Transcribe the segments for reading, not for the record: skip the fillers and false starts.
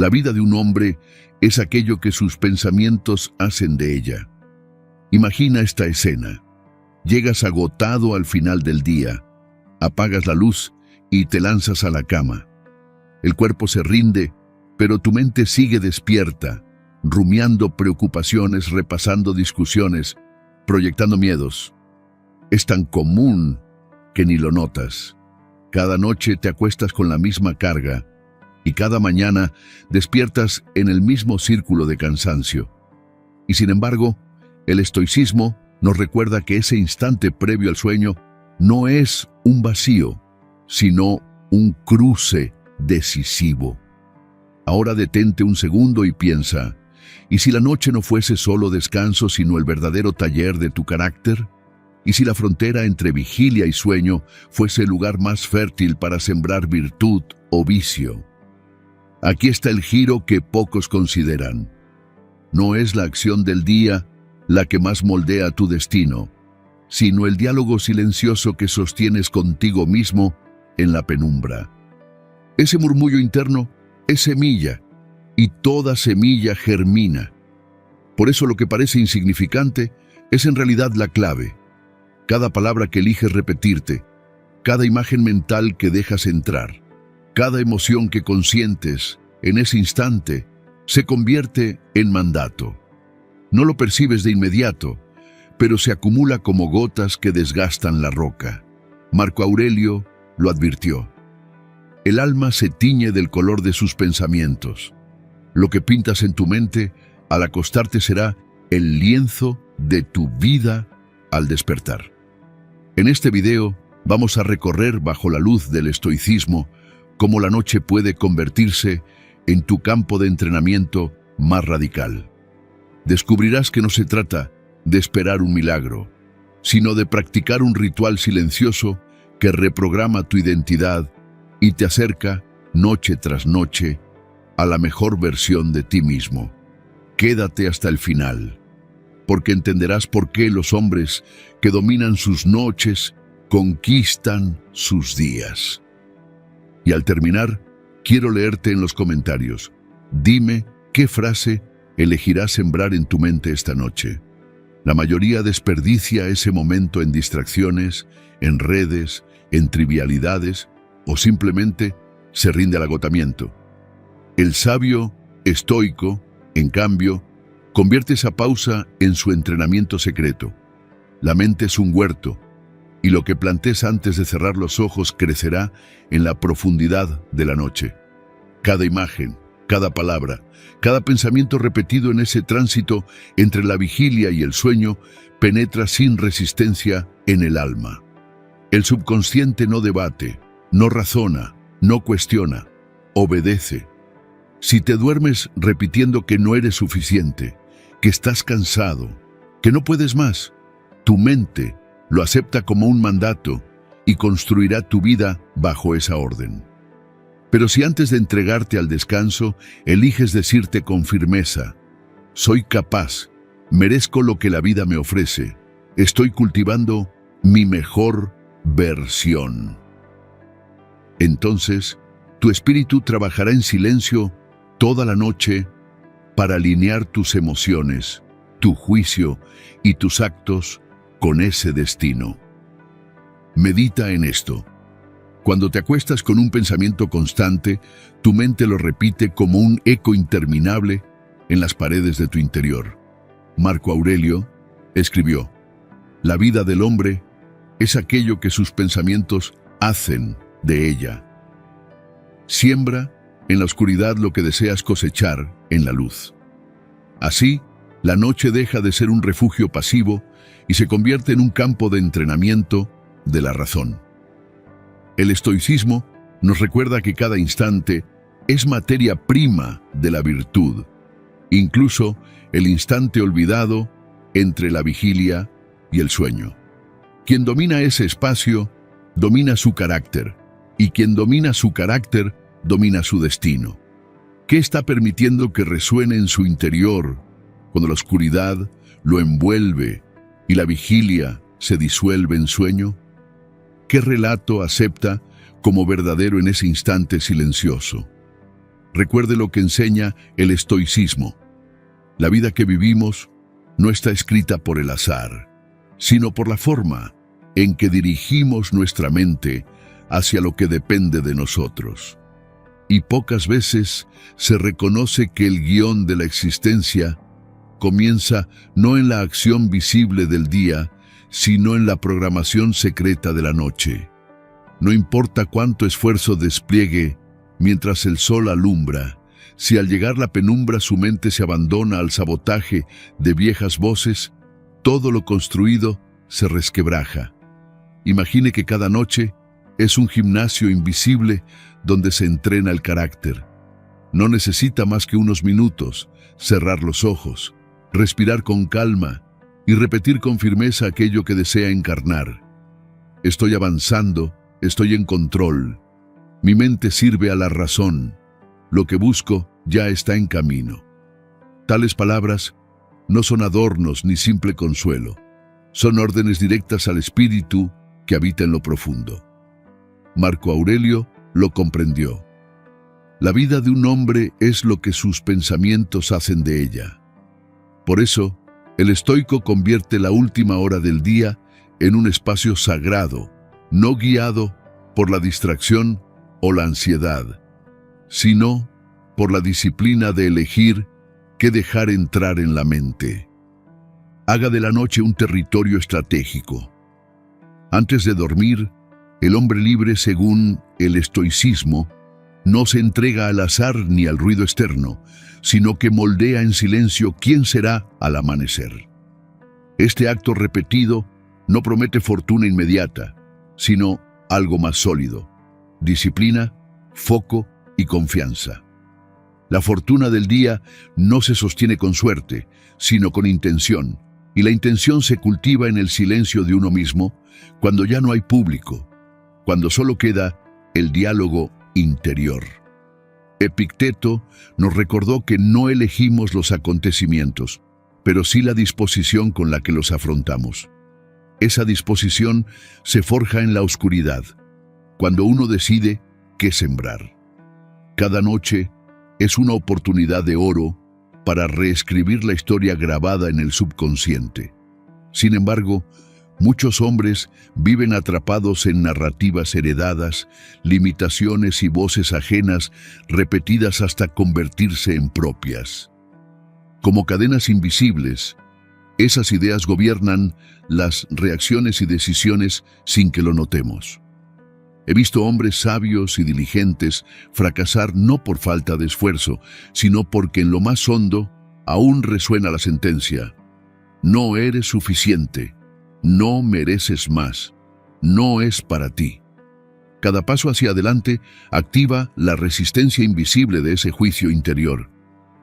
La vida de un hombre es aquello que sus pensamientos hacen de ella. Imagina esta escena. Llegas agotado al final del día, apagas la luz y te lanzas a la cama. El cuerpo se rinde, pero tu mente sigue despierta, rumiando preocupaciones, repasando discusiones, proyectando miedos. Es tan común que ni lo notas. Cada noche te acuestas con la misma carga y cada mañana despiertas en el mismo círculo de cansancio. Y sin embargo, el estoicismo nos recuerda que ese instante previo al sueño no es un vacío, sino un cruce decisivo. Ahora detente un segundo y piensa, ¿y si la noche no fuese solo descanso, sino el verdadero taller de tu carácter? ¿Y si la frontera entre vigilia y sueño fuese el lugar más fértil para sembrar virtud o vicio? Aquí está el giro que pocos consideran. No es la acción del día la que más moldea tu destino, sino el diálogo silencioso que sostienes contigo mismo en la penumbra. Ese murmullo interno es semilla, y toda semilla germina. Por eso lo que parece insignificante es en realidad la clave. Cada palabra que eliges repetirte, cada imagen mental que dejas entrar, cada emoción que consientes en ese instante se convierte en mandato. No lo percibes de inmediato, pero se acumula como gotas que desgastan la roca. Marco Aurelio lo advirtió. El alma se tiñe del color de sus pensamientos. Lo que pintas en tu mente al acostarte será el lienzo de tu vida al despertar. En este video vamos a recorrer bajo la luz del estoicismo cómo la noche puede convertirse en tu campo de entrenamiento más radical. Descubrirás que no se trata de esperar un milagro, sino de practicar un ritual silencioso que reprograma tu identidad y te acerca, noche tras noche, a la mejor versión de ti mismo. Quédate hasta el final, porque entenderás por qué los hombres que dominan sus noches conquistan sus días. Y al terminar, quiero leerte en los comentarios. Dime qué frase elegirás sembrar en tu mente esta noche. La mayoría desperdicia ese momento en distracciones, en redes, en trivialidades o simplemente se rinde al agotamiento. El sabio estoico, en cambio, convierte esa pausa en su entrenamiento secreto. La mente es un huerto y lo que plantes antes de cerrar los ojos crecerá en la profundidad de la noche. Cada imagen, cada palabra, cada pensamiento repetido en ese tránsito entre la vigilia y el sueño penetra sin resistencia en el alma. El subconsciente no debate, no razona, no cuestiona, obedece. Si te duermes repitiendo que no eres suficiente, que estás cansado, que no puedes más, tu mente lo acepta como un mandato y construirá tu vida bajo esa orden. Pero si antes de entregarte al descanso, eliges decirte con firmeza, soy capaz, merezco lo que la vida me ofrece, estoy cultivando mi mejor versión. Entonces, tu espíritu trabajará en silencio toda la noche para alinear tus emociones, tu juicio y tus actos con ese destino. Medita en esto. Cuando te acuestas con un pensamiento constante, tu mente lo repite como un eco interminable en las paredes de tu interior. Marco Aurelio escribió, la vida del hombre es aquello que sus pensamientos hacen de ella. Siembra en la oscuridad lo que deseas cosechar en la luz. Así, la noche deja de ser un refugio pasivo y se convierte en un campo de entrenamiento de la razón. El estoicismo nos recuerda que cada instante es materia prima de la virtud, incluso el instante olvidado entre la vigilia y el sueño. Quien domina ese espacio, domina su carácter, y quien domina su carácter, domina su destino. ¿Qué está permitiendo que resuene en su interior cuando la oscuridad lo envuelve y la vigilia se disuelve en sueño? ¿Qué relato acepta como verdadero en ese instante silencioso? Recuerde lo que enseña el estoicismo. La vida que vivimos no está escrita por el azar, sino por la forma en que dirigimos nuestra mente hacia lo que depende de nosotros. Y pocas veces se reconoce que el guión de la existencia comienza no en la acción visible del día, sino en la programación secreta de la noche. No importa cuánto esfuerzo despliegue mientras el sol alumbra, si al llegar la penumbra su mente se abandona al sabotaje de viejas voces, todo lo construido se resquebraja. Imagine que cada noche es un gimnasio invisible donde se entrena el carácter. No necesita más que unos minutos, cerrar los ojos, respirar con calma y repetir con firmeza aquello que desea encarnar. Estoy avanzando, estoy en control. Mi mente sirve a la razón. Lo que busco ya está en camino. Tales palabras no son adornos ni simple consuelo. Son órdenes directas al espíritu que habita en lo profundo. Marco Aurelio lo comprendió. La vida de un hombre es lo que sus pensamientos hacen de ella. Por eso, el estoico convierte la última hora del día en un espacio sagrado, no guiado por la distracción o la ansiedad, sino por la disciplina de elegir qué dejar entrar en la mente. Haga de la noche un territorio estratégico. Antes de dormir, el hombre libre, según el estoicismo, no se entrega al azar ni al ruido externo, sino que moldea en silencio quién será al amanecer. Este acto repetido no promete fortuna inmediata, sino algo más sólido: disciplina, foco y confianza. La fortuna del día no se sostiene con suerte, sino con intención, y la intención se cultiva en el silencio de uno mismo, cuando ya no hay público, cuando solo queda el diálogo interior. Epicteto nos recordó que no elegimos los acontecimientos, pero sí la disposición con la que los afrontamos. Esa disposición se forja en la oscuridad, cuando uno decide qué sembrar. Cada noche es una oportunidad de oro para reescribir la historia grabada en el subconsciente. Sin embargo, muchos hombres viven atrapados en narrativas heredadas, limitaciones y voces ajenas repetidas hasta convertirse en propias. Como cadenas invisibles, esas ideas gobiernan las reacciones y decisiones sin que lo notemos. He visto hombres sabios y diligentes fracasar no por falta de esfuerzo, sino porque en lo más hondo aún resuena la sentencia: no eres suficiente. No mereces más. No es para ti. Cada paso hacia adelante activa la resistencia invisible de ese juicio interior.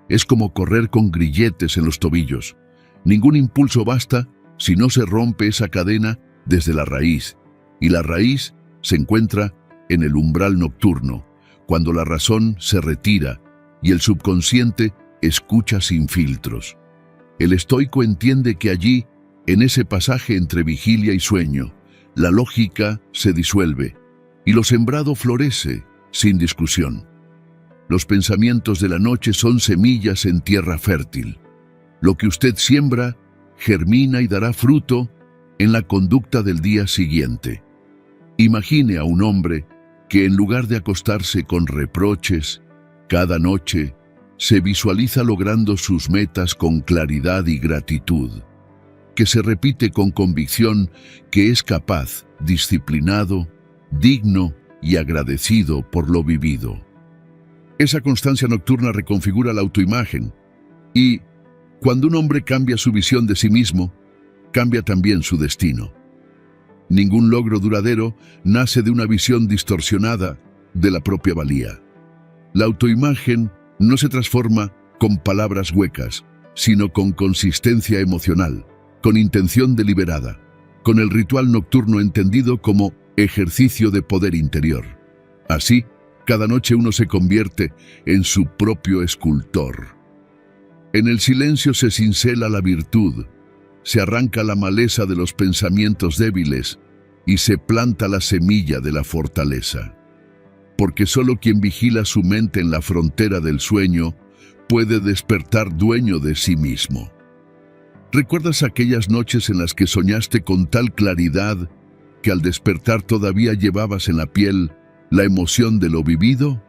Es como correr con grilletes en los tobillos. Ningún impulso basta si no se rompe esa cadena desde la raíz. Y la raíz se encuentra en el umbral nocturno, cuando la razón se retira y el subconsciente escucha sin filtros. El estoico entiende que allí, en ese pasaje entre vigilia y sueño, la lógica se disuelve y lo sembrado florece sin discusión. Los pensamientos de la noche son semillas en tierra fértil. Lo que usted siembra germina y dará fruto en la conducta del día siguiente. Imagine a un hombre que, en lugar de acostarse con reproches, cada noche se visualiza logrando sus metas con claridad y gratitud, que se repite con convicción que es capaz, disciplinado, digno y agradecido por lo vivido. Esa constancia nocturna reconfigura la autoimagen y, cuando un hombre cambia su visión de sí mismo, cambia también su destino. Ningún logro duradero nace de una visión distorsionada de la propia valía. La autoimagen no se transforma con palabras huecas, sino con consistencia emocional, con intención deliberada, con el ritual nocturno entendido como ejercicio de poder interior. Así, cada noche uno se convierte en su propio escultor. En el silencio se cincela la virtud, se arranca la maleza de los pensamientos débiles y se planta la semilla de la fortaleza. porque solo quien vigila su mente en la frontera del sueño puede despertar dueño de sí mismo. ¿Recuerdas aquellas noches en las que soñaste con tal claridad que al despertar todavía llevabas en la piel la emoción de lo vivido?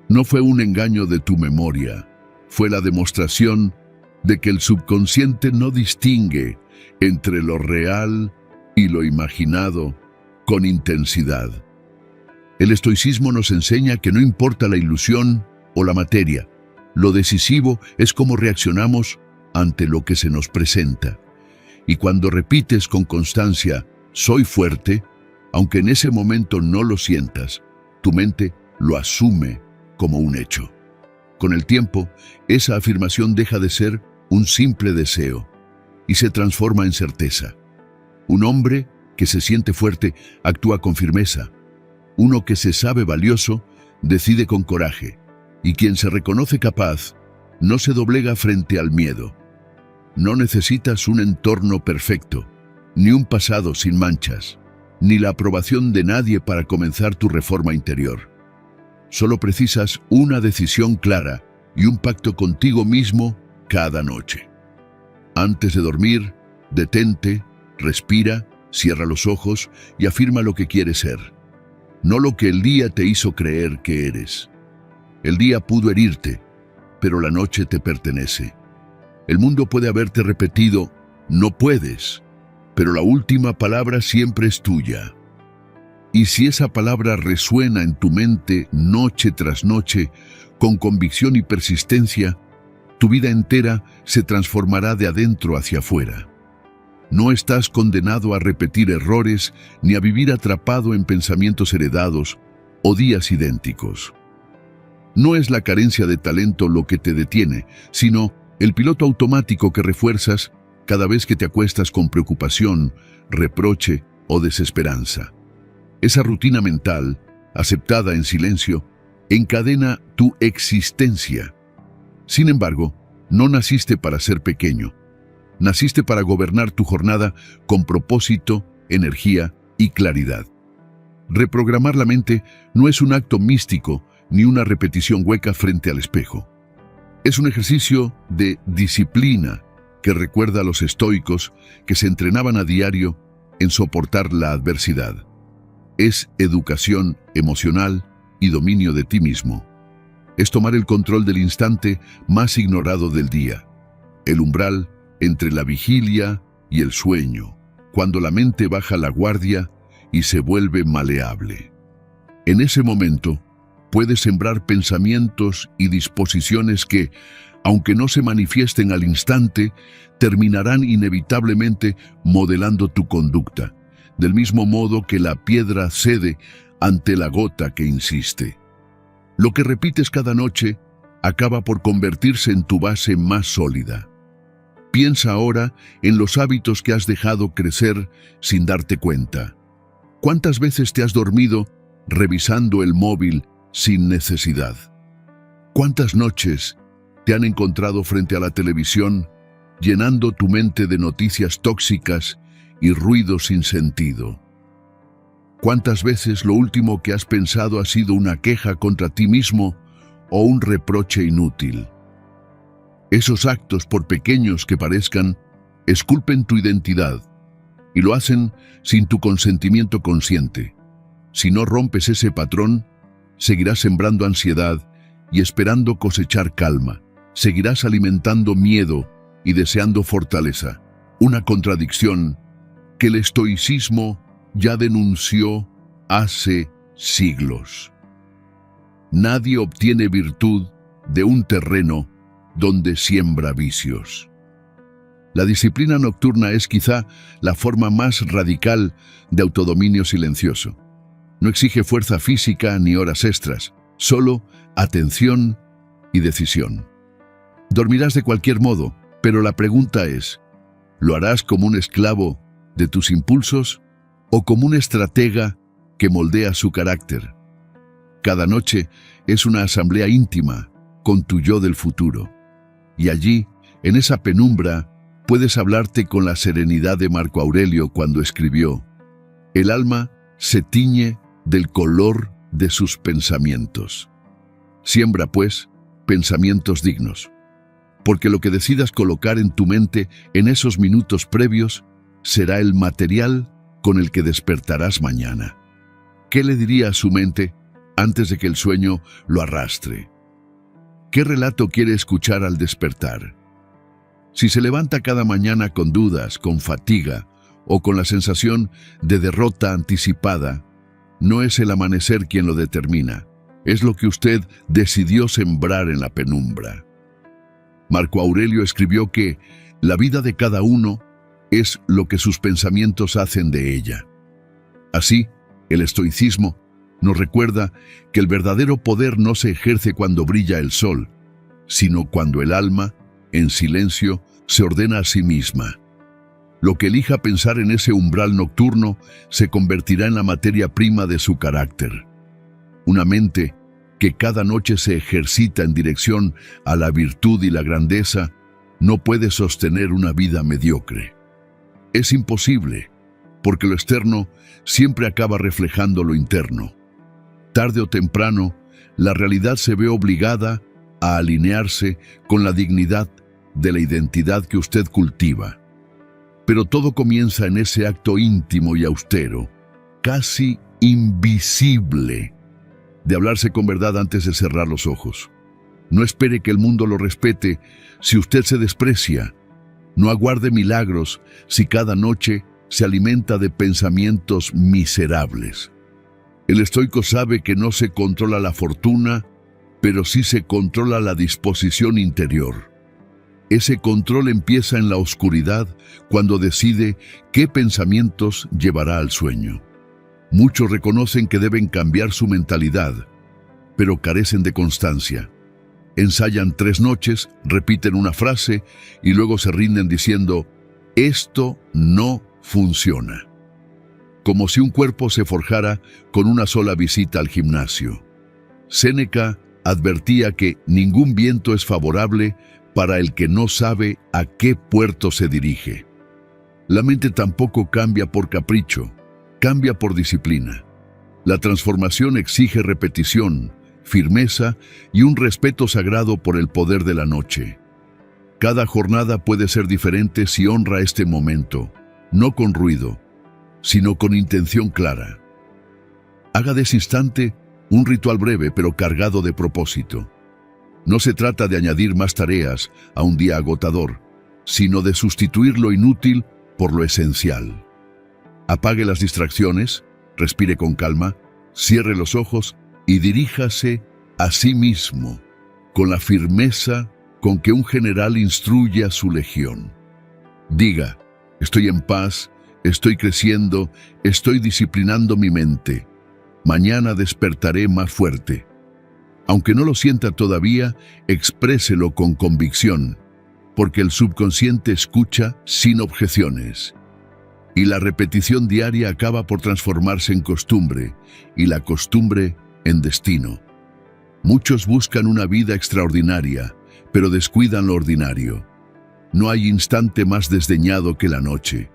No fue un engaño de tu memoria, fue la demostración de que el subconsciente no distingue entre lo real y lo imaginado con intensidad. El estoicismo nos enseña que no importa la ilusión o la materia, lo decisivo es cómo reaccionamos ante lo que se nos presenta. Y cuando repites con constancia, soy fuerte, aunque en ese momento no lo sientas, tu mente lo asume como un hecho. Con el tiempo, esa afirmación deja de ser un simple deseo y se transforma en certeza. Un hombre que se siente fuerte actúa con firmeza. Uno que se sabe valioso decide con coraje. Y quien se reconoce capaz no se doblega frente al miedo. No necesitas un entorno perfecto, ni un pasado sin manchas, ni la aprobación de nadie para comenzar tu reforma interior. Solo precisas una decisión clara y un pacto contigo mismo cada noche. Antes de dormir, detente, respira, cierra los ojos y afirma lo que quieres ser, no lo que el día te hizo creer que eres. El día pudo herirte, pero la noche te pertenece. El mundo puede haberte repetido, no puedes, pero la última palabra siempre es tuya. Y si esa palabra resuena en tu mente noche tras noche, con convicción y persistencia, tu vida entera se transformará de adentro hacia afuera. No estás condenado a repetir errores ni a vivir atrapado en pensamientos heredados o días idénticos. No es la carencia de talento lo que te detiene, sino el piloto automático que refuerzas cada vez que te acuestas con preocupación, reproche o desesperanza. Esa rutina mental, aceptada en silencio, encadena tu existencia. Sin embargo, no naciste para ser pequeño. Naciste para gobernar tu jornada con propósito, energía y claridad. Reprogramar la mente no es un acto místico ni una repetición hueca frente al espejo. Es un ejercicio de disciplina que recuerda a los estoicos que se entrenaban a diario en soportar la adversidad. Es educación emocional y dominio de ti mismo. Es tomar el control del instante más ignorado del día, el umbral entre la vigilia y el sueño, cuando la mente baja la guardia y se vuelve maleable. En ese momento, puedes sembrar pensamientos y disposiciones que, aunque no se manifiesten al instante, terminarán inevitablemente modelando tu conducta, del mismo modo que la piedra cede ante la gota que insiste. Lo que repites cada noche acaba por convertirse en tu base más sólida. Piensa ahora en los hábitos que has dejado crecer sin darte cuenta. ¿Cuántas veces te has dormido revisando el móvil sin necesidad? ¿Cuántas noches te han encontrado frente a la televisión, llenando tu mente de noticias tóxicas y ruido sin sentido? ¿Cuántas veces lo último que has pensado ha sido una queja contra ti mismo o un reproche inútil? Esos actos, por pequeños que parezcan, esculpen tu identidad y lo hacen sin tu consentimiento consciente. Si no rompes ese patrón, seguirás sembrando ansiedad y esperando cosechar calma. Seguirás alimentando miedo y deseando fortaleza, una contradicción que el estoicismo ya denunció hace siglos. Nadie obtiene virtud de un terreno donde siembra vicios. La disciplina nocturna es quizá la forma más radical de autodominio silencioso. No exige fuerza física ni horas extras, solo atención y decisión. Dormirás de cualquier modo, pero la pregunta es, ¿lo harás como un esclavo de tus impulsos o como un estratega que moldea su carácter? Cada noche es una asamblea íntima con tu yo del futuro. Y allí, en esa penumbra, puedes hablarte con la serenidad de Marco Aurelio cuando escribió: el alma se tiñe del color de sus pensamientos. Siembra, pues, pensamientos dignos, porque lo que decidas colocar en tu mente en esos minutos previos será el material con el que despertarás mañana. ¿Qué le diría a su mente antes de que el sueño lo arrastre? ¿Qué relato quiere escuchar al despertar? Si se levanta cada mañana con dudas, con fatiga o con la sensación de derrota anticipada, no es el amanecer quien lo determina, es lo que usted decidió sembrar en la penumbra. Marco Aurelio escribió que la vida de cada uno es lo que sus pensamientos hacen de ella. Así, el estoicismo nos recuerda que el verdadero poder no se ejerce cuando brilla el sol, sino cuando el alma, en silencio, se ordena a sí misma. Lo que elija pensar en ese umbral nocturno se convertirá en la materia prima de su carácter. Una mente que cada noche se ejercita en dirección a la virtud y la grandeza no puede sostener una vida mediocre. Es imposible, porque lo externo siempre acaba reflejando lo interno. Tarde o temprano, la realidad se ve obligada a alinearse con la dignidad de la identidad que usted cultiva. Pero todo comienza en ese acto íntimo y austero, casi invisible, de hablarse con verdad antes de cerrar los ojos. No espere que el mundo lo respete si usted se desprecia. No aguarde milagros si cada noche se alimenta de pensamientos miserables. El estoico sabe que no se controla la fortuna, pero sí se controla la disposición interior. Ese control empieza en la oscuridad cuando decide qué pensamientos llevará al sueño. Muchos reconocen que deben cambiar su mentalidad, pero carecen de constancia. Ensayan 3 noches, repiten una frase y luego se rinden diciendo, esto no funciona. Como si un cuerpo se forjara con una sola visita al gimnasio. Séneca advertía que ningún viento es favorable para el que no sabe a qué puerto se dirige. La mente tampoco cambia por capricho, cambia por disciplina. La transformación exige repetición, firmeza y un respeto sagrado por el poder de la noche. Cada jornada puede ser diferente si honra este momento, no con ruido, sino con intención clara. Haga de ese instante un ritual breve pero cargado de propósito. No se trata de añadir más tareas a un día agotador, sino de sustituir lo inútil por lo esencial. Apague las distracciones, respire con calma, cierre los ojos y diríjase a sí mismo con la firmeza con que un general instruye a su legión. Diga, estoy en paz, estoy creciendo, estoy disciplinando mi mente. Mañana despertaré más fuerte. Aunque no lo sienta todavía, expréselo con convicción, porque el subconsciente escucha sin objeciones. Y la repetición diaria acaba por transformarse en costumbre, y la costumbre en destino. Muchos buscan una vida extraordinaria, pero descuidan lo ordinario. No hay instante más desdeñado que la noche.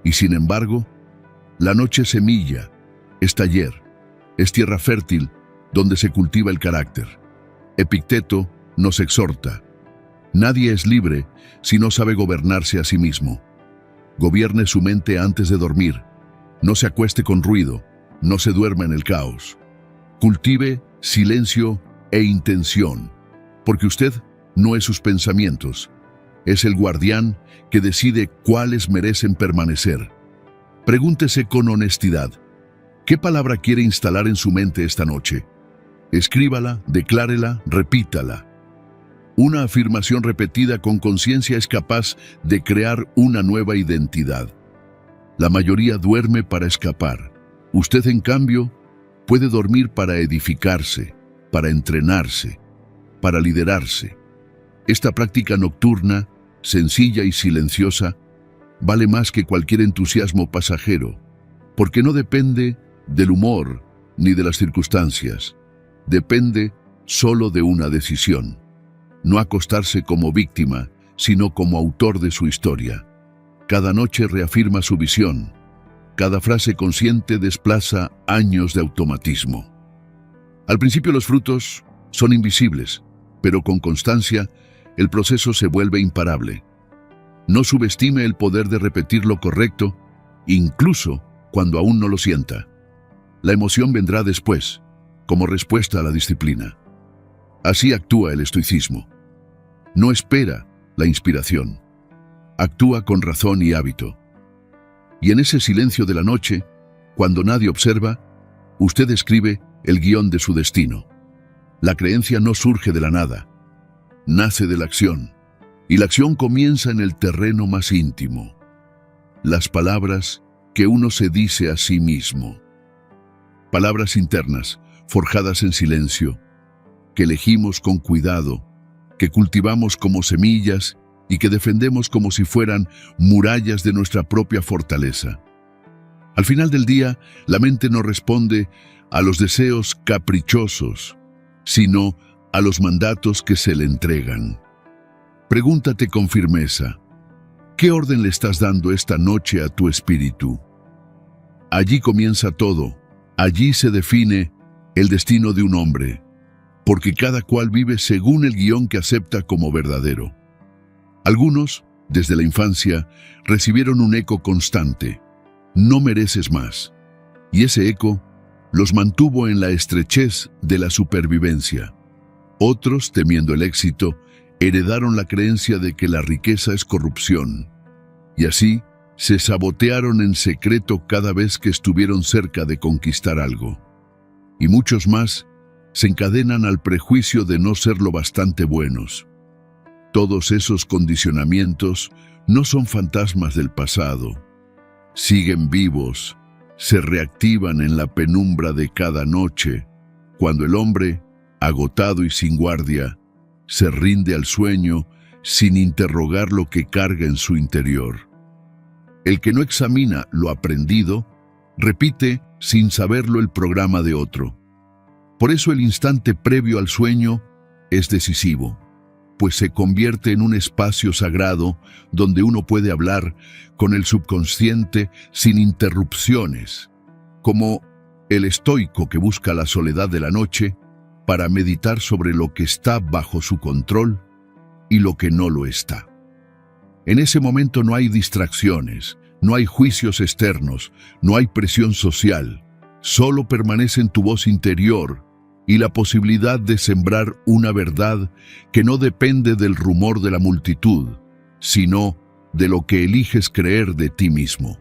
Y sin embargo, la noche es semilla, es taller, es tierra fértil, donde se cultiva el carácter. Epicteto nos exhorta. Nadie es libre si no sabe gobernarse a sí mismo. Gobierne su mente antes de dormir. No se acueste con ruido, no se duerma en el caos. Cultive silencio e intención, porque usted no es sus pensamientos. Es el guardián que decide cuáles merecen permanecer. Pregúntese con honestidad, ¿qué palabra quiere instalar en su mente esta noche? Escríbala, declárela, repítala. Una afirmación repetida con conciencia es capaz de crear una nueva identidad. La mayoría duerme para escapar. Usted, en cambio, puede dormir para edificarse, para entrenarse, para liderarse. Esta práctica nocturna, sencilla y silenciosa, vale más que cualquier entusiasmo pasajero, porque no depende del humor ni de las circunstancias. Depende solo de una decisión. No acostarse como víctima, sino como autor de su historia. Cada noche reafirma su visión. Cada frase consciente desplaza años de automatismo. Al principio los frutos son invisibles, pero con constancia el proceso se vuelve imparable. No subestime el poder de repetir lo correcto, incluso cuando aún no lo sienta. La emoción vendrá después, como respuesta a la disciplina. Así actúa el estoicismo. No espera la inspiración. Actúa con razón y hábito. Y en ese silencio de la noche, cuando nadie observa, usted escribe el guión de su destino. La creencia no surge de la nada, nace de la acción, y la acción comienza en el terreno más íntimo. Las palabras que uno se dice a sí mismo. Palabras internas, forjadas en silencio, que elegimos con cuidado, que cultivamos como semillas y que defendemos como si fueran murallas de nuestra propia fortaleza. Al final del día, la mente no responde a los deseos caprichosos, sino a los mandatos que se le entregan. Pregúntate con firmeza, ¿qué orden le estás dando esta noche a tu espíritu? Allí comienza todo, allí se define el destino de un hombre, porque cada cual vive según el guión que acepta como verdadero. Algunos, desde la infancia, recibieron un eco constante, no mereces más, y ese eco los mantuvo en la estrechez de la supervivencia. Otros, temiendo el éxito, heredaron la creencia de que la riqueza es corrupción, y así se sabotearon en secreto cada vez que estuvieron cerca de conquistar algo. Y muchos más se encadenan al prejuicio de no ser lo bastante buenos. Todos esos condicionamientos no son fantasmas del pasado. Siguen vivos, se reactivan en la penumbra de cada noche, cuando el hombre, agotado y sin guardia, se rinde al sueño sin interrogar lo que carga en su interior. El que no examina lo aprendido, repite sin saberlo el programa de otro. Por eso el instante previo al sueño es decisivo, pues se convierte en un espacio sagrado donde uno puede hablar con el subconsciente sin interrupciones, como el estoico que busca la soledad de la noche para meditar sobre lo que está bajo su control y lo que no lo está. En ese momento no hay distracciones, no hay juicios externos, no hay presión social, solo permanece en tu voz interior y la posibilidad de sembrar una verdad que no depende del rumor de la multitud, sino de lo que eliges creer de ti mismo.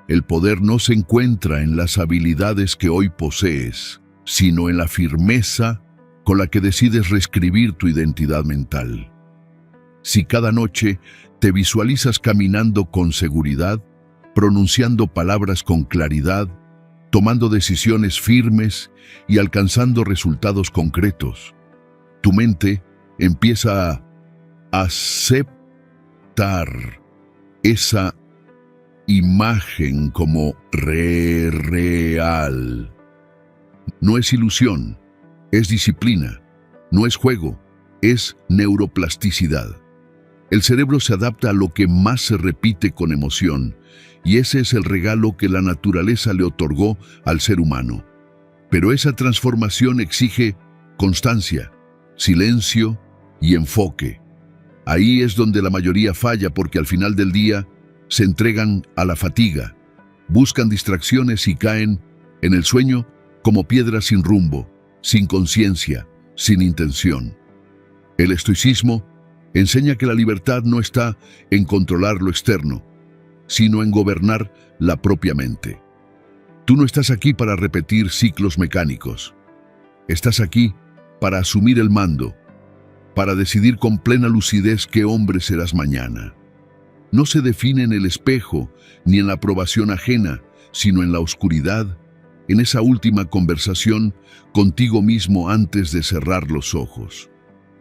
El poder no se encuentra en las habilidades que hoy posees, sino en la firmeza con la que decides reescribir tu identidad mental. Si cada noche te visualizas caminando con seguridad, pronunciando palabras con claridad, tomando decisiones firmes y alcanzando resultados concretos, tu mente empieza a aceptar esa imagen como real. No es ilusión, es disciplina, no es juego, es neuroplasticidad. El cerebro se adapta a lo que más se repite con emoción, y ese es el regalo que la naturaleza le otorgó al ser humano. Pero esa transformación exige constancia, silencio y enfoque. Ahí es donde la mayoría falla, porque al final del día se entregan a la fatiga, buscan distracciones y caen en el sueño como piedras sin rumbo, sin conciencia, sin intención. El estoicismo enseña que la libertad no está en controlar lo externo, sino en gobernar la propia mente. Tú no estás aquí para repetir ciclos mecánicos. Estás aquí para asumir el mando, para decidir con plena lucidez qué hombre serás mañana. No se define en el espejo ni en la aprobación ajena, sino en la oscuridad, en esa última conversación contigo mismo antes de cerrar los ojos.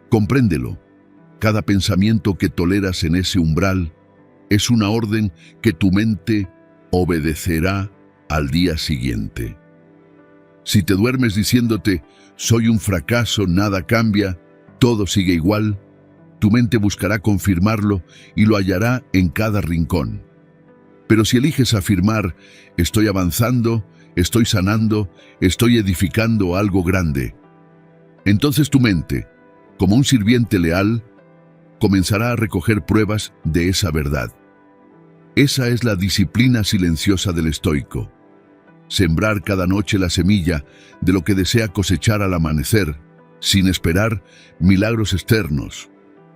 Compréndelo. Cada pensamiento que toleras en ese umbral es una orden que tu mente obedecerá al día siguiente. Si te duermes diciéndote, soy un fracaso, nada cambia, todo sigue igual, tu mente buscará confirmarlo y lo hallará en cada rincón. Pero si eliges afirmar, estoy avanzando, estoy sanando, estoy edificando algo grande. Entonces tu mente, como un sirviente leal, comenzará a recoger pruebas de esa verdad. Esa es la disciplina silenciosa del estoico. Sembrar cada noche la semilla de lo que desea cosechar al amanecer, sin esperar milagros externos,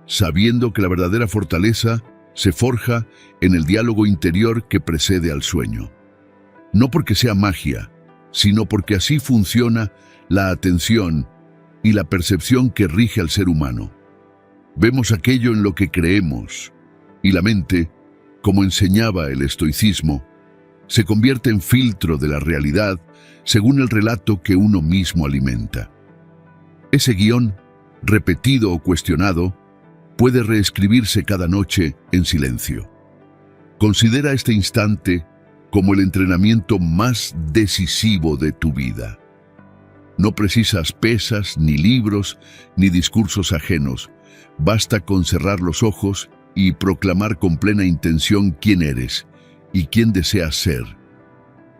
sabiendo que la verdadera fortaleza se forja en el diálogo interior que precede al sueño. No porque sea magia, sino porque así funciona la atención y la percepción que rige al ser humano. Vemos aquello en lo que creemos, y la mente, como enseñaba el estoicismo, se convierte en filtro de la realidad según el relato que uno mismo alimenta. Ese guión, repetido o cuestionado, puede reescribirse cada noche en silencio. Considera este instante como el entrenamiento más decisivo de tu vida. No precisas pesas, ni libros, ni discursos ajenos. Basta con cerrar los ojos y proclamar con plena intención quién eres y quién deseas ser.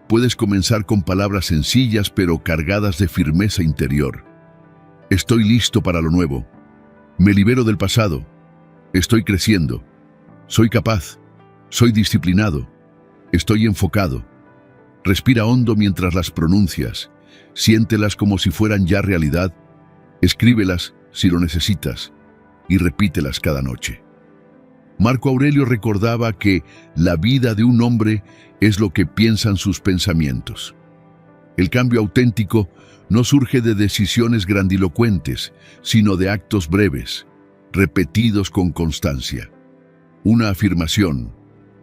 Puedes comenzar con palabras sencillas pero cargadas de firmeza interior. Estoy listo para lo nuevo. Me libero del pasado. Estoy creciendo. Soy capaz. Soy disciplinado. Estoy enfocado. Respira hondo mientras las pronuncias. Siéntelas como si fueran ya realidad. Escríbelas si lo necesitas y repítelas cada noche. Marco Aurelio recordaba que la vida de un hombre es lo que piensan sus pensamientos. El cambio auténtico no surge de decisiones grandilocuentes, sino de actos breves, repetidos con constancia. Una afirmación,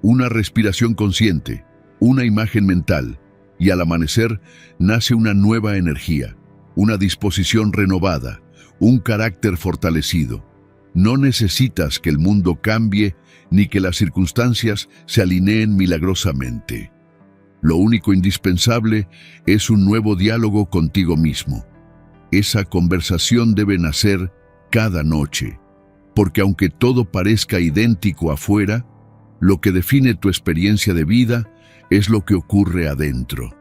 una respiración consciente, una imagen mental, y al amanecer nace una nueva energía, una disposición renovada, un carácter fortalecido. No necesitas que el mundo cambie ni que las circunstancias se alineen milagrosamente. Lo único indispensable es un nuevo diálogo contigo mismo. Esa conversación debe nacer cada noche, porque aunque todo parezca idéntico afuera, lo que define tu experiencia de vida es lo que ocurre adentro.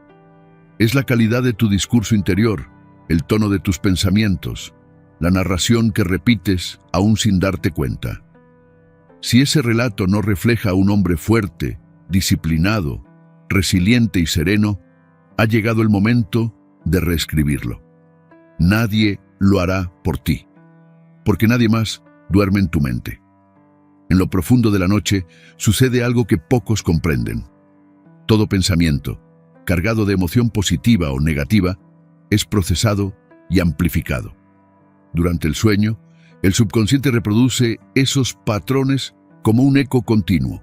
Es la calidad de tu discurso interior, el tono de tus pensamientos, la narración que repites aún sin darte cuenta. Si ese relato no refleja a un hombre fuerte, disciplinado, resiliente y sereno, ha llegado el momento de reescribirlo. Nadie lo hará por ti, porque nadie más duerme en tu mente. En lo profundo de la noche sucede algo que pocos comprenden. Todo pensamiento, cargado de emoción positiva o negativa, es procesado y amplificado. Durante el sueño, el subconsciente reproduce esos patrones como un eco continuo.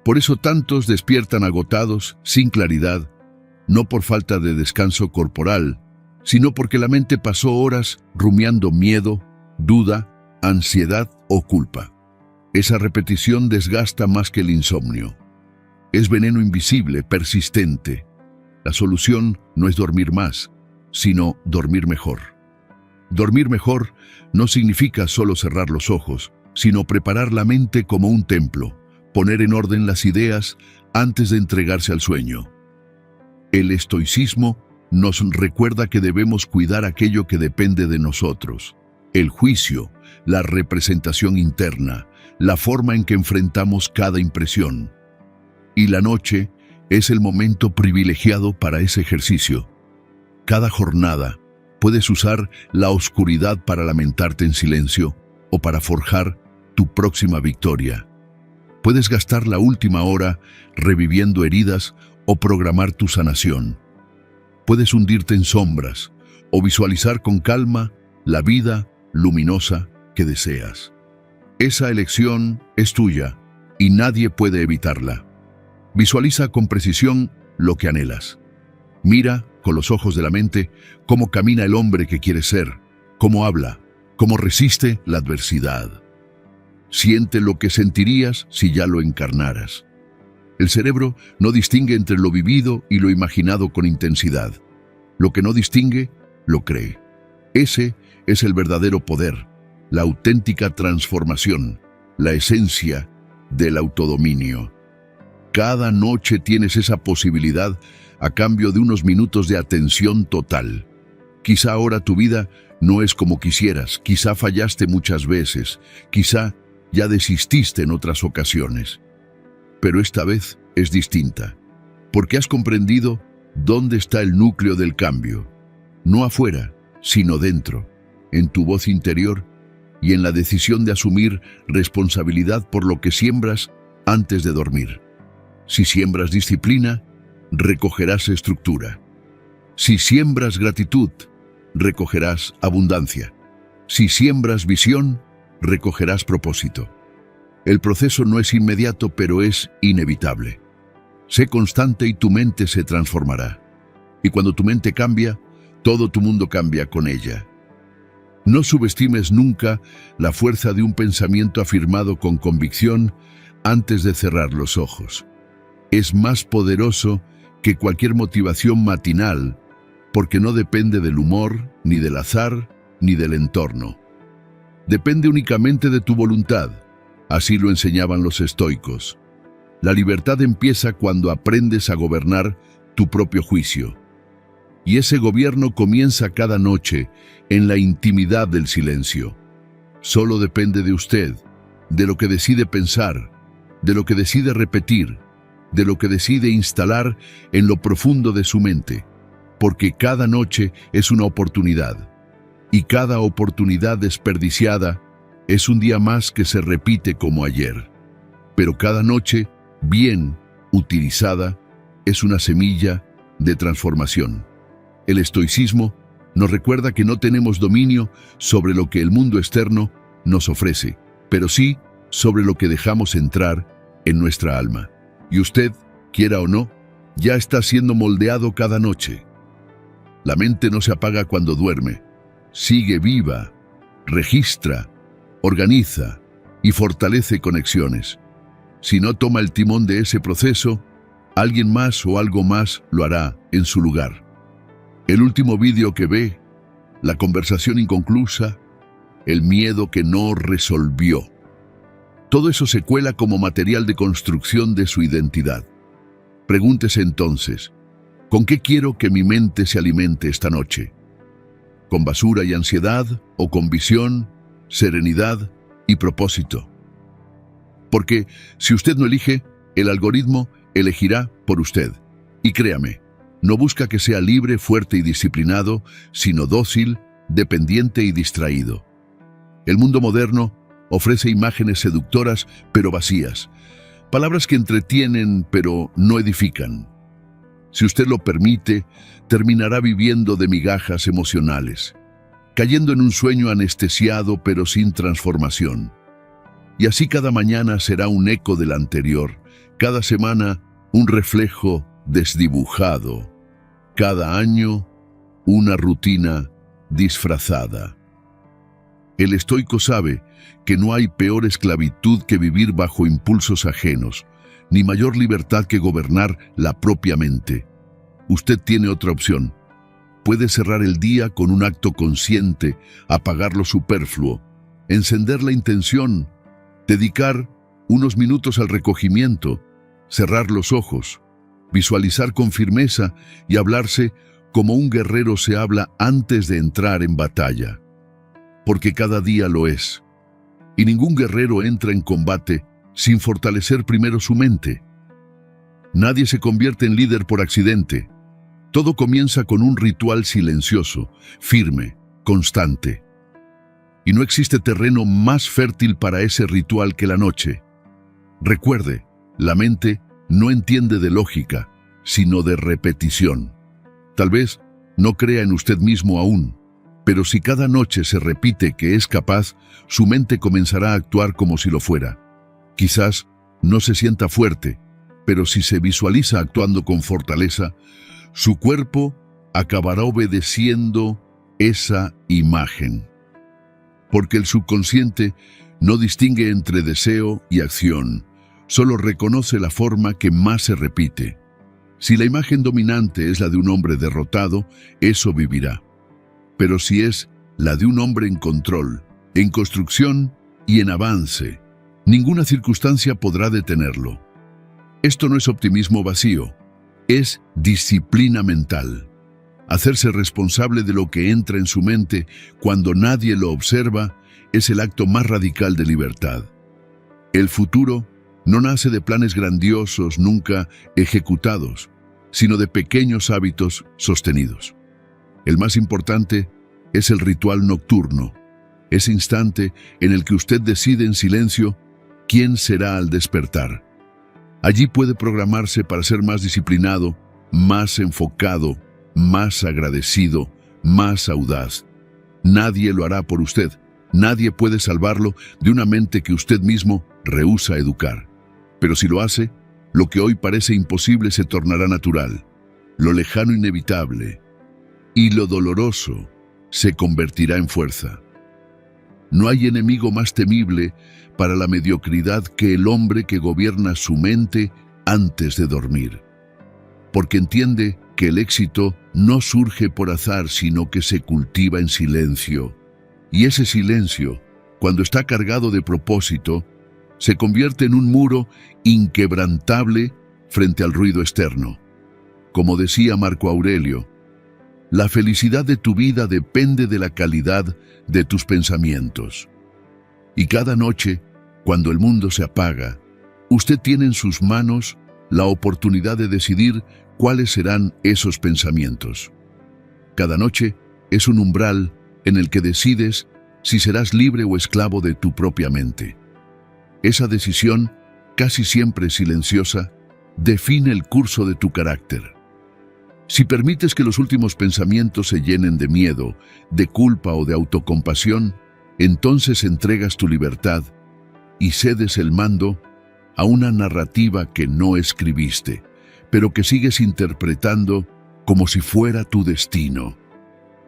Por eso tantos despiertan agotados, sin claridad, no por falta de descanso corporal, sino porque la mente pasó horas rumiando miedo, duda, ansiedad o culpa. Esa repetición desgasta más que el insomnio. Es veneno invisible, persistente. La solución no es dormir más, sino dormir mejor. Dormir mejor no significa solo cerrar los ojos, sino preparar la mente como un templo, poner en orden las ideas antes de entregarse al sueño. El estoicismo nos recuerda que debemos cuidar aquello que depende de nosotros: el juicio, la representación interna, la forma en que enfrentamos cada impresión. Y la noche es el momento privilegiado para ese ejercicio. Cada jornada puedes usar la oscuridad para lamentarte en silencio o para forjar tu próxima victoria. Puedes gastar la última hora reviviendo heridas o programar tu sanación. Puedes hundirte en sombras o visualizar con calma la vida luminosa que deseas. Esa elección es tuya y nadie puede evitarla. Visualiza con precisión lo que anhelas. Mira con los ojos de la mente cómo camina el hombre que quieres ser, cómo habla, cómo resiste la adversidad. Siente lo que sentirías si ya lo encarnaras. El cerebro no distingue entre lo vivido y lo imaginado con intensidad. Lo que no distingue, lo cree. Ese es el verdadero poder, la auténtica transformación, la esencia del autodominio. Cada noche tienes esa posibilidad a cambio de unos minutos de atención total. Quizá ahora tu vida no es como quisieras, quizá fallaste muchas veces, quizá ya desististe en otras ocasiones. Pero esta vez es distinta, porque has comprendido dónde está el núcleo del cambio. No afuera, sino dentro, en tu voz interior y en la decisión de asumir responsabilidad por lo que siembras antes de dormir. Si siembras disciplina, recogerás estructura. Si siembras gratitud, recogerás abundancia. Si siembras visión, recogerás propósito. El proceso no es inmediato, pero es inevitable. Sé constante y tu mente se transformará. Y cuando tu mente cambia, todo tu mundo cambia con ella. No subestimes nunca la fuerza de un pensamiento afirmado con convicción antes de cerrar los ojos. Es más poderoso que cualquier motivación matinal, porque no depende del humor, ni del azar, ni del entorno. Depende únicamente de tu voluntad. Así lo enseñaban los estoicos. La libertad empieza cuando aprendes a gobernar tu propio juicio. Y ese gobierno comienza cada noche en la intimidad del silencio. Solo depende de usted, de lo que decide pensar, de lo que decide repetir, de lo que decide instalar en lo profundo de su mente, porque cada noche es una oportunidad, y cada oportunidad desperdiciada es un día más que se repite como ayer. Pero cada noche, bien utilizada, es una semilla de transformación. El estoicismo nos recuerda que no tenemos dominio sobre lo que el mundo externo nos ofrece, pero sí sobre lo que dejamos entrar en nuestra alma. Y usted, quiera o no, ya está siendo moldeado cada noche. La mente no se apaga cuando duerme. Sigue viva, registra, organiza y fortalece conexiones. Si no toma el timón de ese proceso, alguien más o algo más lo hará en su lugar. El último vídeo que ve, la conversación inconclusa, el miedo que no resolvió. Todo eso se cuela como material de construcción de su identidad. Pregúntese entonces, ¿con qué quiero que mi mente se alimente esta noche? ¿Con basura y ansiedad o con visión, serenidad y propósito? Porque si usted no elige, el algoritmo elegirá por usted. Y créame, no busca que sea libre, fuerte y disciplinado, sino dócil, dependiente y distraído. El mundo moderno ofrece imágenes seductoras pero vacías, palabras que entretienen pero no edifican. Si usted lo permite, terminará viviendo de migajas emocionales, cayendo en un sueño anestesiado pero sin transformación. Y así cada mañana será un eco del anterior, cada semana un reflejo desdibujado, cada año una rutina disfrazada. El estoico sabe que no hay peor esclavitud que vivir bajo impulsos ajenos, ni mayor libertad que gobernar la propia mente. Usted tiene otra opción. Puede cerrar el día con un acto consciente, apagar lo superfluo, encender la intención, dedicar unos minutos al recogimiento, cerrar los ojos, visualizar con firmeza y hablarse como un guerrero se habla antes de entrar en batalla. Porque cada día lo es. Y ningún guerrero entra en combate sin fortalecer primero su mente. Nadie se convierte en líder por accidente. Todo comienza con un ritual silencioso, firme, constante. Y no existe terreno más fértil para ese ritual que la noche. Recuerde, la mente no entiende de lógica, sino de repetición. Tal vez no crea en usted mismo aún, pero si cada noche se repite que es capaz, su mente comenzará a actuar como si lo fuera. Quizás no se sienta fuerte, pero si se visualiza actuando con fortaleza, su cuerpo acabará obedeciendo esa imagen. Porque el subconsciente no distingue entre deseo y acción, solo reconoce la forma que más se repite. Si la imagen dominante es la de un hombre derrotado, eso vivirá. Pero si es la de un hombre en control, en construcción y en avance, ninguna circunstancia podrá detenerlo. Esto no es optimismo vacío, es disciplina mental. Hacerse responsable de lo que entra en su mente cuando nadie lo observa es el acto más radical de libertad. El futuro no nace de planes grandiosos nunca ejecutados, sino de pequeños hábitos sostenidos. El más importante es el ritual nocturno, ese instante en el que usted decide en silencio quién será al despertar. Allí puede programarse para ser más disciplinado, más enfocado, más agradecido, más audaz. Nadie lo hará por usted. Nadie puede salvarlo de una mente que usted mismo rehúsa educar. Pero si lo hace, lo que hoy parece imposible se tornará natural, lo lejano inevitable, y lo doloroso se convertirá en fuerza. No hay enemigo más temible para la mediocridad que el hombre que gobierna su mente antes de dormir, porque entiende que el éxito no surge por azar, sino que se cultiva en silencio. Y ese silencio, cuando está cargado de propósito, se convierte en un muro inquebrantable frente al ruido externo. Como decía Marco Aurelio, la felicidad de tu vida depende de la calidad de tus pensamientos. Y cada noche, cuando el mundo se apaga, usted tiene en sus manos la oportunidad de decidir cuáles serán esos pensamientos. Cada noche es un umbral en el que decides si serás libre o esclavo de tu propia mente. Esa decisión, casi siempre silenciosa, define el curso de tu carácter. Si permites que los últimos pensamientos se llenen de miedo, de culpa o de autocompasión, entonces entregas tu libertad y cedes el mando a una narrativa que no escribiste, pero que sigues interpretando como si fuera tu destino.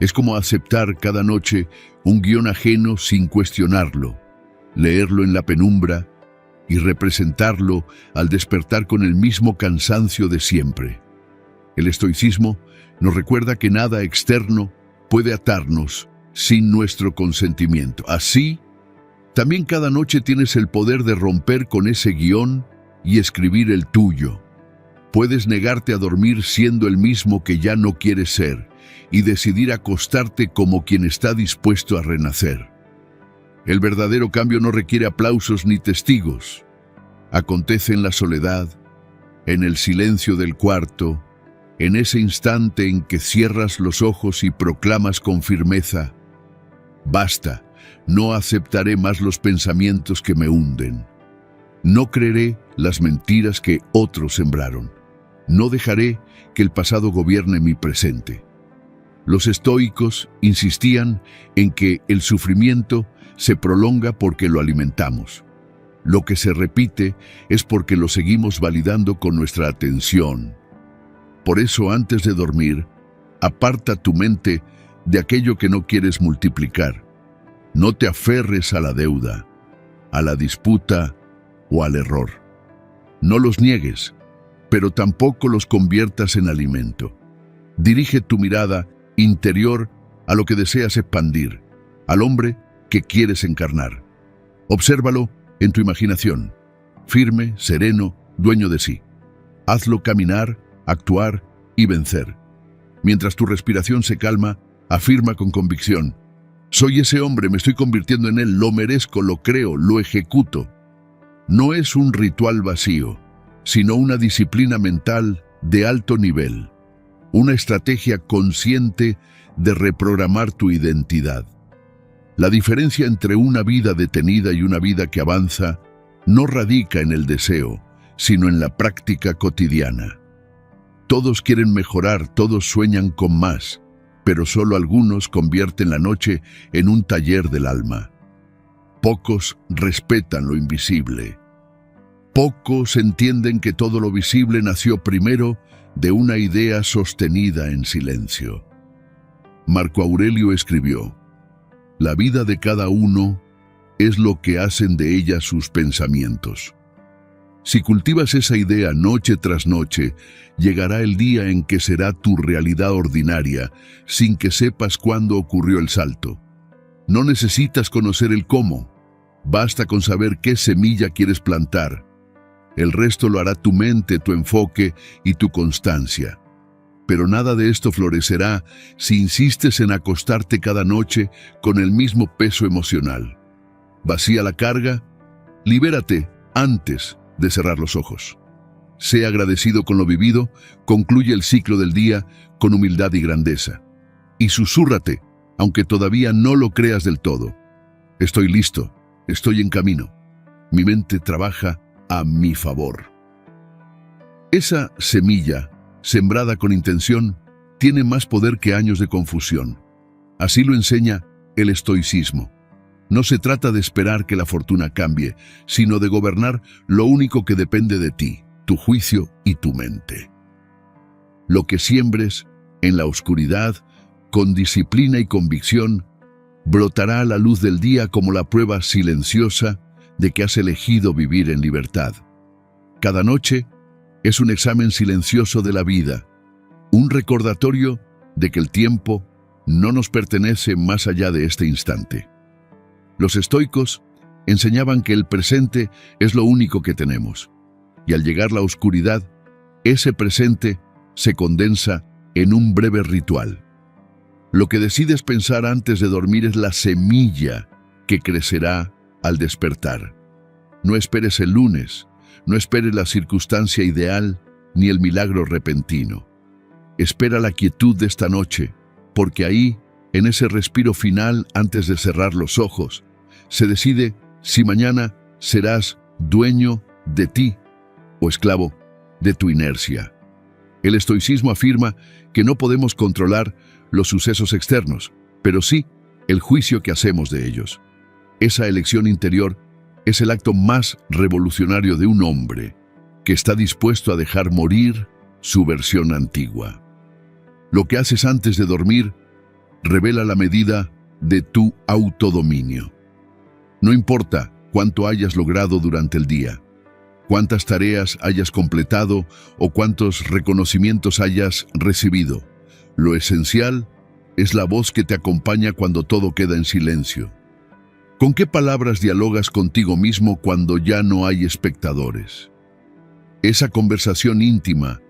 Es como aceptar cada noche un guión ajeno sin cuestionarlo, leerlo en la penumbra y representarlo al despertar con el mismo cansancio de siempre. El estoicismo nos recuerda que nada externo puede atarnos sin nuestro consentimiento. Así, también cada noche tienes el poder de romper con ese guión y escribir el tuyo. Puedes negarte a dormir siendo el mismo que ya no quieres ser y decidir acostarte como quien está dispuesto a renacer. El verdadero cambio no requiere aplausos ni testigos. Acontece en la soledad, en el silencio del cuarto, en ese instante en que cierras los ojos y proclamas con firmeza: basta, no aceptaré más los pensamientos que me hunden. No creeré las mentiras que otros sembraron. No dejaré que el pasado gobierne mi presente. Los estoicos insistían en que el sufrimiento se prolonga porque lo alimentamos. Lo que se repite es porque lo seguimos validando con nuestra atención. Por eso, antes de dormir, aparta tu mente de aquello que no quieres multiplicar. No te aferres a la deuda, a la disputa o al error. No los niegues, pero tampoco los conviertas en alimento. Dirige tu mirada interior a lo que deseas expandir, al hombre que quieres encarnar. Obsérvalo en tu imaginación, firme, sereno, dueño de sí. Hazlo caminar, actuar y vencer. Mientras tu respiración se calma, afirma con convicción: soy ese hombre, me estoy convirtiendo en él, lo merezco, lo creo, lo ejecuto. No es un ritual vacío, sino una disciplina mental de alto nivel, una estrategia consciente de reprogramar tu identidad. La diferencia entre una vida detenida y una vida que avanza no radica en el deseo, sino en la práctica cotidiana. Todos quieren mejorar, todos sueñan con más, pero solo algunos convierten la noche en un taller del alma. Pocos respetan lo invisible. Pocos entienden que todo lo visible nació primero de una idea sostenida en silencio. Marco Aurelio escribió: la vida de cada uno es lo que hacen de ella sus pensamientos. Si cultivas esa idea noche tras noche, llegará el día en que será tu realidad ordinaria, sin que sepas cuándo ocurrió el salto. No necesitas conocer el cómo, basta con saber qué semilla quieres plantar. El resto lo hará tu mente, tu enfoque y tu constancia. Pero nada de esto florecerá si insistes en acostarte cada noche con el mismo peso emocional. Vacía la carga, libérate antes de cerrar los ojos. Sé agradecido con lo vivido, concluye el ciclo del día con humildad y grandeza. Y susúrrate, aunque todavía no lo creas del todo. Estoy listo, estoy en camino. Mi mente trabaja a mi favor. Esa semilla, sembrada con intención, tiene más poder que años de confusión. Así lo enseña el estoicismo. No se trata de esperar que la fortuna cambie, sino de gobernar lo único que depende de ti, tu juicio y tu mente. Lo que siembres en la oscuridad, con disciplina y convicción, brotará a la luz del día como la prueba silenciosa de que has elegido vivir en libertad. Cada noche es un examen silencioso de la vida, un recordatorio de que el tiempo no nos pertenece más allá de este instante. Los estoicos enseñaban que el presente es lo único que tenemos, y al llegar la oscuridad, ese presente se condensa en un breve ritual. Lo que decides pensar antes de dormir es la semilla que crecerá al despertar. No esperes el lunes, no esperes la circunstancia ideal ni el milagro repentino. Espera la quietud de esta noche, porque ahí, en ese respiro final antes de cerrar los ojos, se decide si mañana serás dueño de ti o esclavo de tu inercia. El estoicismo afirma que no podemos controlar los sucesos externos, pero sí el juicio que hacemos de ellos. Esa elección interior es el acto más revolucionario de un hombre que está dispuesto a dejar morir su versión antigua. Lo que haces antes de dormir revela la medida de tu autodominio. No importa cuánto hayas logrado durante el día, cuántas tareas hayas completado o cuántos reconocimientos hayas recibido. Lo esencial es la voz que te acompaña cuando todo queda en silencio. ¿Con qué palabras dialogas contigo mismo cuando ya no hay espectadores? Esa conversación íntima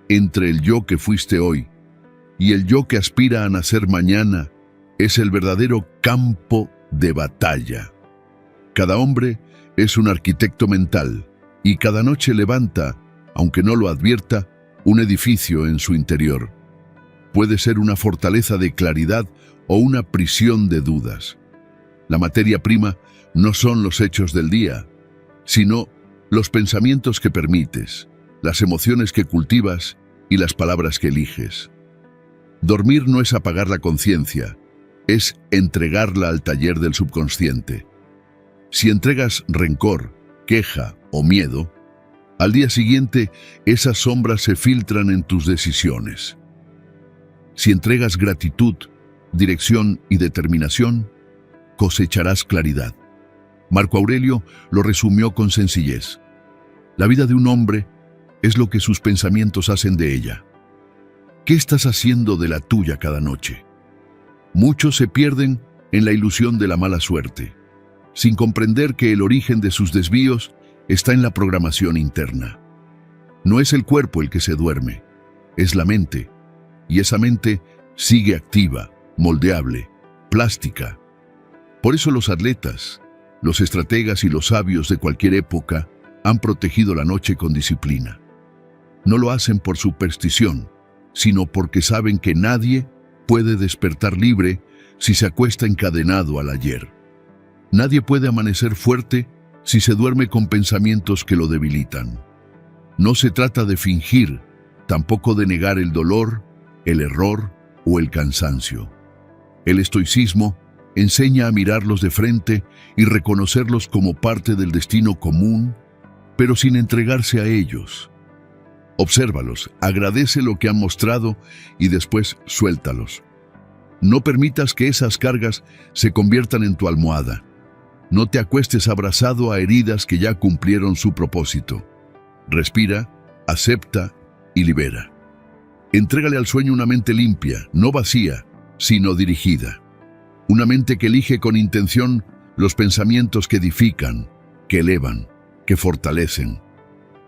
entre el yo que fuiste hoy y el yo que aspira a nacer mañana es el verdadero campo de batalla. Cada hombre es un arquitecto mental y cada noche levanta, aunque no lo advierta, un edificio en su interior. Puede ser una fortaleza de claridad o una prisión de dudas. La materia prima no son los hechos del día, sino los pensamientos que permites, las emociones que cultivas y las palabras que eliges. Dormir no es apagar la conciencia, es entregarla al taller del subconsciente. Si entregas rencor, queja o miedo, al día siguiente esas sombras se filtran en tus decisiones. Si entregas gratitud, dirección y determinación, cosecharás claridad. Marco Aurelio lo resumió con sencillez. La vida de un hombre es lo que sus pensamientos hacen de ella. ¿Qué estás haciendo de la tuya cada noche? Muchos se pierden en la ilusión de la mala suerte, sin comprender que el origen de sus desvíos está en la programación interna. No es el cuerpo el que se duerme, es la mente, y esa mente sigue activa, moldeable, plástica. Por eso los atletas, los estrategas y los sabios de cualquier época han protegido la noche con disciplina. No lo hacen por superstición, sino porque saben que nadie puede despertar libre si se acuesta encadenado al ayer. Nadie puede amanecer fuerte si se duerme con pensamientos que lo debilitan. No se trata de fingir, tampoco de negar el dolor, el error o el cansancio. El estoicismo enseña a mirarlos de frente y reconocerlos como parte del destino común, pero sin entregarse a ellos. Obsérvalos, agradece lo que han mostrado y después suéltalos. No permitas que esas cargas se conviertan en tu almohada. No te acuestes abrazado a heridas que ya cumplieron su propósito. Respira, acepta y libera. Entrégale al sueño una mente limpia, no vacía, sino dirigida. Una mente que elige con intención los pensamientos que edifican, que elevan, que fortalecen.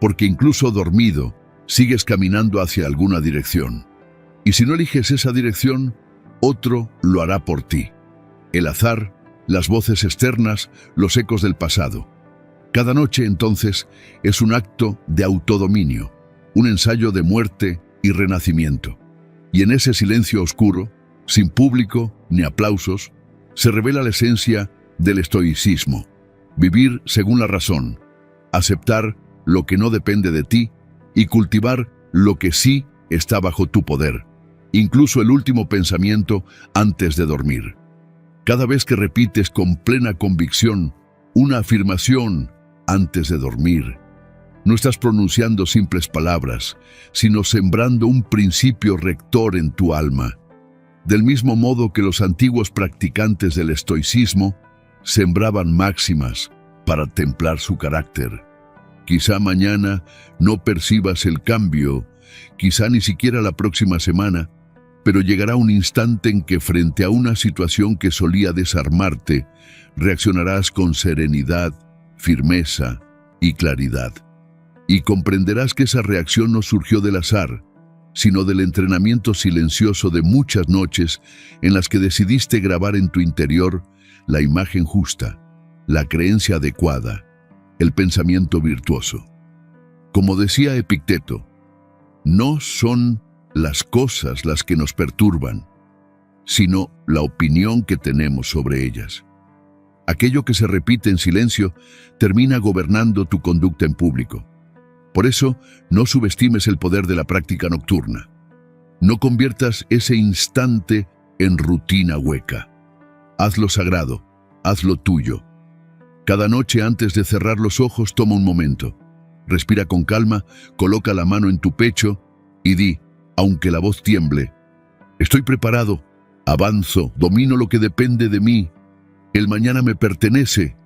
porque incluso dormido, sigues caminando hacia alguna dirección. Y si no eliges esa dirección, otro lo hará por ti. El azar, las voces externas, los ecos del pasado. Cada noche, entonces, es un acto de autodominio, un ensayo de muerte y renacimiento. Y en ese silencio oscuro, sin público ni aplausos, se revela la esencia del estoicismo. Vivir según la razón, aceptar lo que no depende de ti y cultivar lo que sí está bajo tu poder, incluso el último pensamiento antes de dormir. Cada vez que repites con plena convicción una afirmación antes de dormir, no estás pronunciando simples palabras, sino sembrando un principio rector en tu alma. Del mismo modo que los antiguos practicantes del estoicismo sembraban máximas para templar su carácter. Quizá mañana no percibas el cambio, quizá ni siquiera la próxima semana, pero llegará un instante en que frente a una situación que solía desarmarte, reaccionarás con serenidad, firmeza y claridad. Y comprenderás que esa reacción no surgió del azar, sino del entrenamiento silencioso de muchas noches en las que decidiste grabar en tu interior la imagen justa, la creencia adecuada, el pensamiento virtuoso. Como decía Epicteto, no son las cosas las que nos perturban, sino la opinión que tenemos sobre ellas. Aquello que se repite en silencio termina gobernando tu conducta en público. Por eso, no subestimes el poder de la práctica nocturna. No conviertas ese instante en rutina hueca. Hazlo sagrado, hazlo tuyo. Cada noche antes de cerrar los ojos, toma un momento. Respira con calma, coloca la mano en tu pecho y di, aunque la voz tiemble: estoy preparado, avanzo, domino lo que depende de mí, el mañana me pertenece.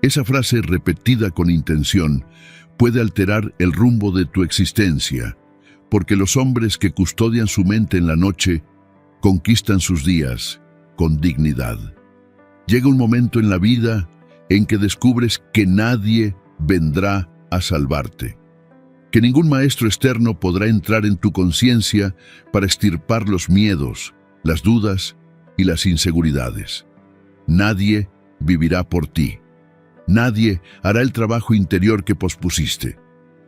Esa frase repetida con intención puede alterar el rumbo de tu existencia, porque los hombres que custodian su mente en la noche conquistan sus días con dignidad. Llega un momento en la vida en que descubres que nadie vendrá a salvarte, que ningún maestro externo podrá entrar en tu conciencia para extirpar los miedos, las dudas y las inseguridades. Nadie vivirá por ti. Nadie hará el trabajo interior que pospusiste.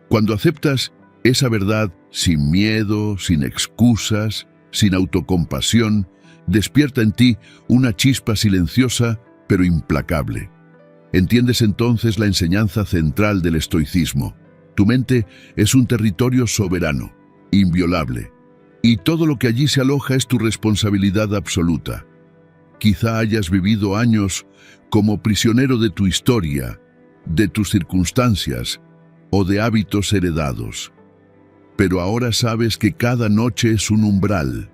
Cuando aceptas esa verdad sin miedo, sin excusas, sin autocompasión, despierta en ti una chispa silenciosa pero implacable. Entiendes entonces la enseñanza central del estoicismo. Tu mente es un territorio soberano, inviolable, y todo lo que allí se aloja es tu responsabilidad absoluta. Quizá hayas vivido años como prisionero de tu historia, de tus circunstancias o de hábitos heredados. Pero ahora sabes que cada noche es un umbral,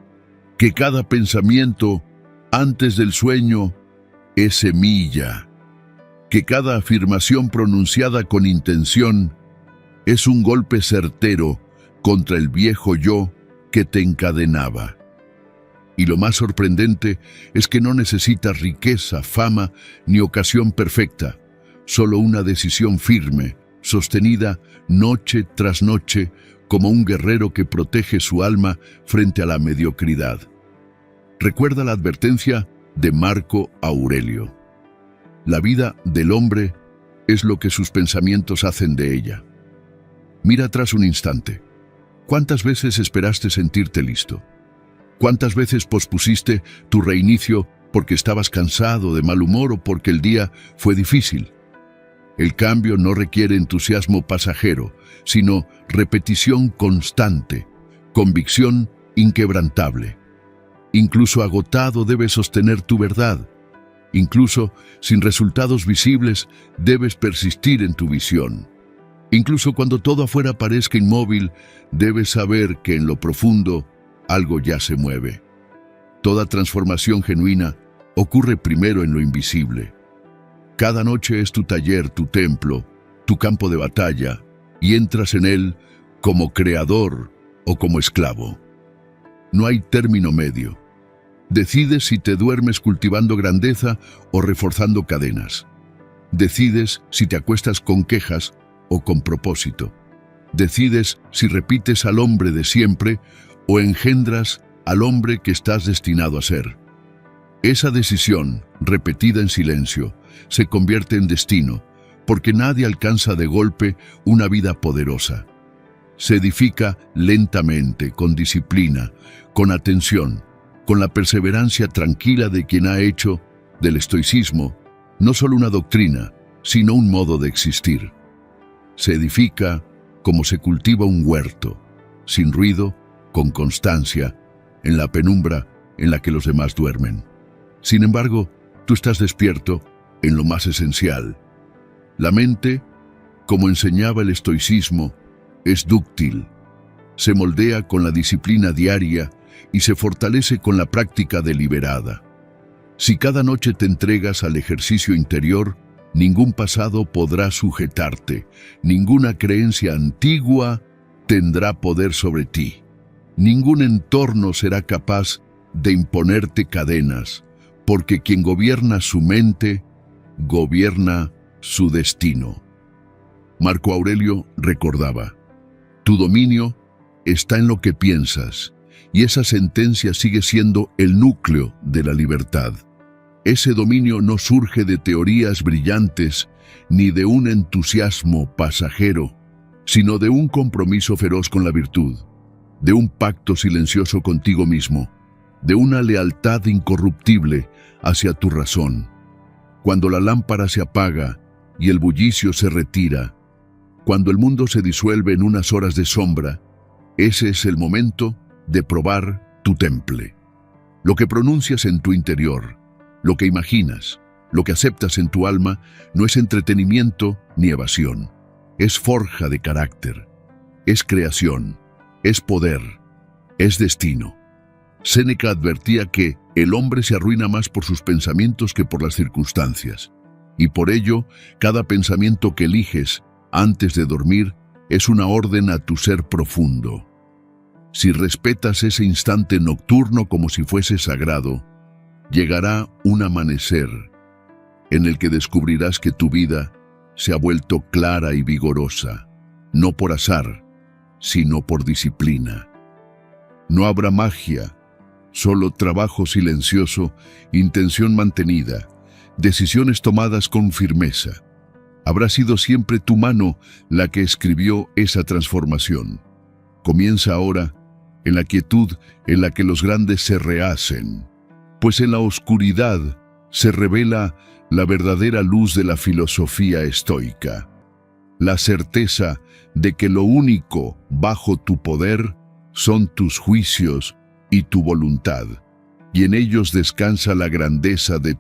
que cada pensamiento antes del sueño es semilla, que cada afirmación pronunciada con intención es un golpe certero contra el viejo yo que te encadenaba. Y lo más sorprendente es que no necesitas riqueza, fama ni ocasión perfecta, solo una decisión firme, sostenida noche tras noche, como un guerrero que protege su alma frente a la mediocridad. Recuerda la advertencia de Marco Aurelio: la vida del hombre es lo que sus pensamientos hacen de ella. Mira atrás un instante. ¿Cuántas veces esperaste sentirte listo? ¿Cuántas veces pospusiste tu reinicio porque estabas cansado, de mal humor o porque el día fue difícil? El cambio no requiere entusiasmo pasajero, sino repetición constante, convicción inquebrantable. Incluso agotado debes sostener tu verdad. Incluso sin resultados visibles debes persistir en tu visión. Incluso cuando todo afuera parezca inmóvil, debes saber que en lo profundo algo ya se mueve. Toda transformación genuina ocurre primero en lo invisible. Cada noche es tu taller, tu templo, tu campo de batalla, y entras en él como creador o como esclavo. No hay término medio. Decides si te duermes cultivando grandeza o reforzando cadenas. Decides si te acuestas con quejas o con propósito. Decides si repites al hombre de siempre o engendras al hombre que estás destinado a ser. Esa decisión, repetida en silencio, se convierte en destino, porque nadie alcanza de golpe una vida poderosa. Se edifica lentamente, con disciplina, con atención, con la perseverancia tranquila de quien ha hecho del estoicismo no solo una doctrina, sino un modo de existir. Se edifica como se cultiva un huerto, sin ruido, con constancia, en la penumbra en la que los demás duermen. Sin embargo, tú estás despierto en lo más esencial. La mente, como enseñaba el estoicismo, es dúctil, se moldea con la disciplina diaria y se fortalece con la práctica deliberada. Si cada noche te entregas al ejercicio interior, ningún pasado podrá sujetarte, ninguna creencia antigua tendrá poder sobre ti, ningún entorno será capaz de imponerte cadenas, porque quien gobierna su mente, gobierna su destino. Marco Aurelio recordaba: tu dominio está en lo que piensas, y esa sentencia sigue siendo el núcleo de la libertad. Ese dominio no surge de teorías brillantes ni de un entusiasmo pasajero, sino de un compromiso feroz con la virtud, de un pacto silencioso contigo mismo, de una lealtad incorruptible hacia tu razón. Cuando la lámpara se apaga y el bullicio se retira, cuando el mundo se disuelve en unas horas de sombra, ese es el momento de probar tu temple. Lo que pronuncias en tu interior, lo que imaginas, lo que aceptas en tu alma, no es entretenimiento ni evasión. Es forja de carácter, es creación, es poder, es destino. Séneca advertía que el hombre se arruina más por sus pensamientos que por las circunstancias, y por ello, cada pensamiento que eliges antes de dormir es una orden a tu ser profundo. Si respetas ese instante nocturno como si fuese sagrado, llegará un amanecer en el que descubrirás que tu vida se ha vuelto clara y vigorosa, no por azar, sino por disciplina. No habrá magia, solo trabajo silencioso, intención mantenida, decisiones tomadas con firmeza. Habrá sido siempre tu mano la que escribió esa transformación. Comienza ahora en la quietud en la que los grandes se rehacen, pues en la oscuridad se revela la verdadera luz de la filosofía estoica, la certeza de que lo único bajo tu poder son tus juicios y tu voluntad, y en ellos descansa la grandeza de